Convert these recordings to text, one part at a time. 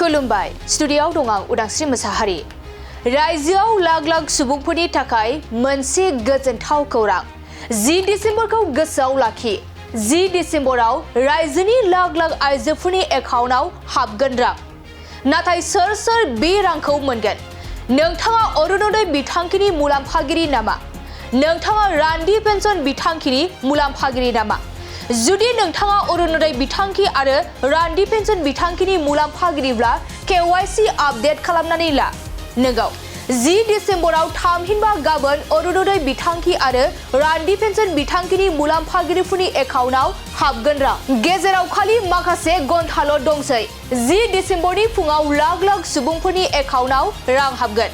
खुलुमबाय स्टुडिय'आव दं आं उदांस्रि मोसाहारि। रायजोआव लाख लाख सुबुंफोरनि थाखाय मोनसे गोजोनथाव खौरां। 10 डिसेम्बरखौ गोसोआव लाखि। 10 डिसेम्बराव रायजोनि लाख लाख आइजोफोरनि एकाउन्टआव हाबगोन रां। नाथाय सोर सोर बे रांखौ मोनगोन? नोंथाङा अरुणोदय बिथांखिनि मुलाम्फागिरि नामा? नोंथाङा रान्दि पेन्सन बिथांखिनि मुलाम्फागिरि नामा? जुदि नोंथाङा अरुणोदय बिथांखि आरो रान्दि पेन्सन बिथांखिनि मुलाम्फागिरिब्ला KYC आपडेट खालामनानै ला। नोंगौ 10 डिसेम्बराव थामहिनबा गाबोन अरुणोदय बिथांखि आरो रान्दि पेन्सन बिथांखिनि मुलाम्फागिरिफोरनि एकाउन्टआव हाबगोन रां। गेजेराव खालि माखासे घन्टाल' दंसै। 10 डिसेम्बरनि फुङाव लाख लाख सुबुंफोरनि एकाउन्टआव रां हाबगोन।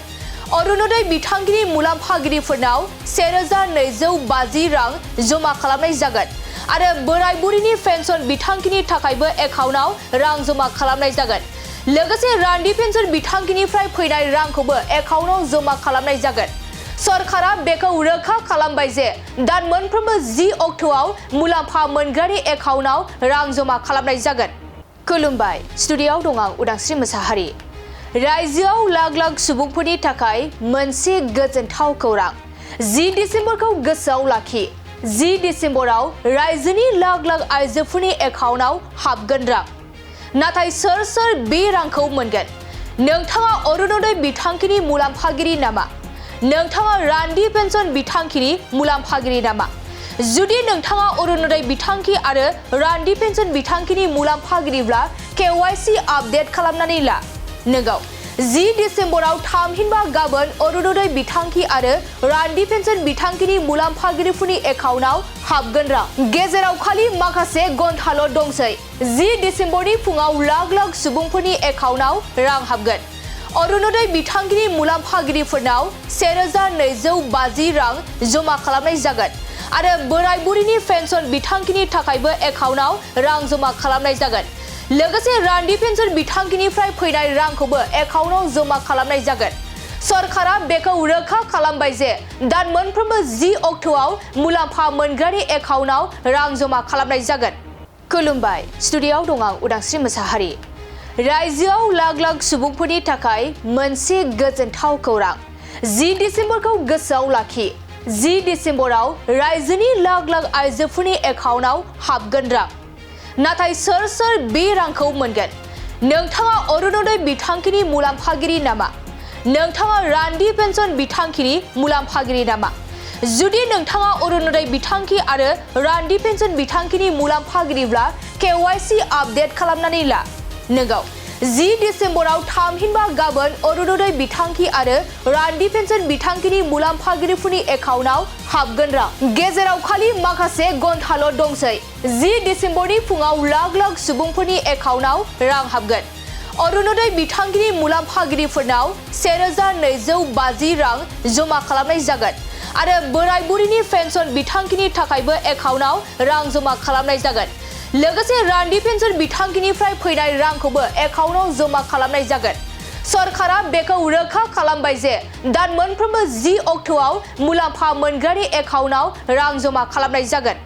अरुणोदय बिथांखिनि मुलाम्फागिरिफोरनाव 1250 रां जमा खालामनाय जागोन आरो बोराय बुरिनि पेन्सन बिथांखिनि थाखायबो एकाउन्टआव रां जमा खालामनाय जागोन। लोगोसे रान्दि पेन्सन बिथांखिनिफ्राय फैनाय रांखौबो एकाउन्टआव जमा खालामनाय जागोन। सरकारा बेखौ रोखा खालामबाय जे दान मोनफ्रोमबो 10 अक्ट'आव मुलाम्फा मोनग्रानि एकाउन्टआव रां जमा खालामनाय जागोन। खुलुमबाय स्टुडिय'आव दं आं उदांस्रि मोसाहारि। रायजोआव लाख लाख सुबुंफोरनि थाखाय मोनसे गोजोनथाव खौरां। 10 डिसेम्बरखौ गोसोआव लाखि। 10 डिसेम्बराव रायजोनि लाख लाख आइजोफोरनि एकाउन्टआव हाबगोन रां। नाथाय सोर सोर बे रांखौ मोनगोन? नोंथाङा अरुणोदय बिथांखिनि मुलाम्फागिरि नामा? नोंथाङा रान्दि पेन्सन बिथांखिनि मुलाम्फागिरि नामा? जुदि नोंथाङा अरुणोदय बिथांखि आरो रान्दि पेन्सन बिथांखिनि मुलाम्फागिरिब्ला KYC आपडेट खालामनानै ला। नोंगौ 10 डिसेम्बराव थामहिनबा गाबोन अरुणोदय बिथांखि आरो रान्दि पेन्सन बिथांखिनि मुलाम्फागिरिफोरनि एकाउन्टआव हाबगोन रां। गेजेराव खालि माखासे घन्टाल' दंसै। 10 डिसेम्बरनि फुङाव लाख लाख सुबुंफोरनि एकाउन्टआव रां हाबगोन। अरुणोदय बिथांखिनि मुलाम्फागिरिफोरनाव 1250 रां जमा खालामनाय जागोन आरो बोराय बुरिनि पेन्सन बिथांखिनि थाखायबो एकाउन्टआव रां जमा खालामनाय जागोन। लोगोसे रान्दि पेन्सन बिथांखिनिफ्राय फैनाय रांखौबो एकाउन्टआव जमा खालामनाय जागोन। सरकारा बेखौ रोखा खालामबाय जे दान मोनफ्रोमबो 10 अक्ट'आव मुलाम्फा मोनग्रानि एकाउन्टआव रां जमा खालामनाय जागोन। खुलुमबाय स्टुडिय'आव दं आं उदांस्रि मोसाहारि। रायजोआव लाख लाख सुबुंफोरनि थाखाय मोनसे गोजोनथाव खौरां। 10 डिसेम्बरखौ गोसोआव लाखि। 10 डिसेम्बराव रायजोनि लाख लाख आइजोफोरनि एकाउन्टआव हाबगोन रां। नाथाय सोर सोर बे रांखौ मोनगोन? नोंथाङा अरुणोदय बिथांखिनि मुलाम्फागिरि नामा? नोंथाङा रान्दि पेन्सन बिथांखिनि मुलाम्फागिरि नामा? जुदि नोंथाङा अरुणोदय बिथांखि आरो रान्दि पेन्सन बिथांखिनि मुलाम्फागिरिब्ला KYC आपडेट खालामनानै ला। नोंगौ 10 डिसेम्बराव थामहिनबा गाबोन अरुणोदय बिथांखि आरो रान्दि पेन्सन बिथांखिनि मुलाम्फागिरिफोरनि एकाउन्टआव हाबगोन रां। गेजेराव खालि माखासे घन्टाल' दंसै। 10 डिसेम्बरनि फुङाव लाख लाख सुबुंफोरनि एकाउन्टआव रां हाबगोन। अरुणोदय बिथांखिनि मुलाम्फागिरिफोरनाव 1250 रां जमा खालामनाय जागोन आरो बोराय बुरिनि पेन्सन बिथांखिनि थाखायबो एकाउन्टआव रां जमा खालामनाय जागोन। लोगोसे रान्दि पेन्सन बिथांखिनिफ्राय फैनाय रांखौबो एकाउन्टआव जमा खालामनाय जागोन। सरकारा बेखौ रोखा खालामबाय जे दान मोनफ्रोमबो 10 अक्ट'आव मुलाम्फा मोनग्रानि एकाउन्टआव रां जमा खालामनाय जागोन।